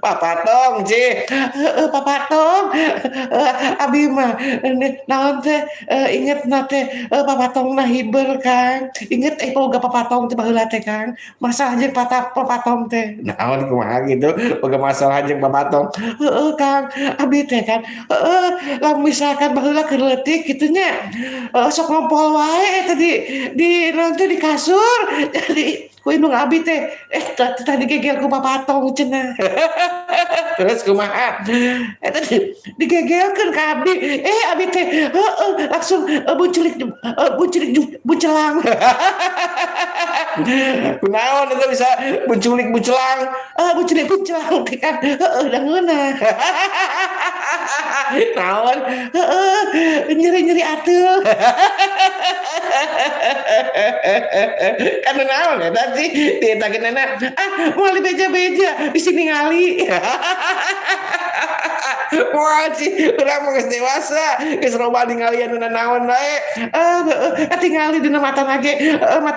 Papatong cie, heeh, papatong, abi mah naon teh, ingetna teh, papatongna hiber Kang, inget boga papatong teh baheula teh Kang, masalah jeung papatong teh, naon kumaha gitu, boga masalah jeung papatong, heeh Kang, abi teh kan, heeh, lamun misalkan baheula keur leutik kitu nya, sok ngompol wae eta di naon teh di kasur, jadi ku indung abi teh, tah digegel ku papatong cenah. Terus kumaha? Eta digegelkeun ka abdi, abi teh heeh, langsung buncelang. Kunaon eta bisa bunculik buncelang? Bunculik buncelang teh kan, heeh, dangeuna. Naon? Heeh, nyeri-nyeri ateul. Karena naon eta sih ditakeunana, moal dibeja-beja, bisi ningali. Moal sih urang mah geus dewasa, geus loba ningali anu naon bae. Katingali dina mata ge, mata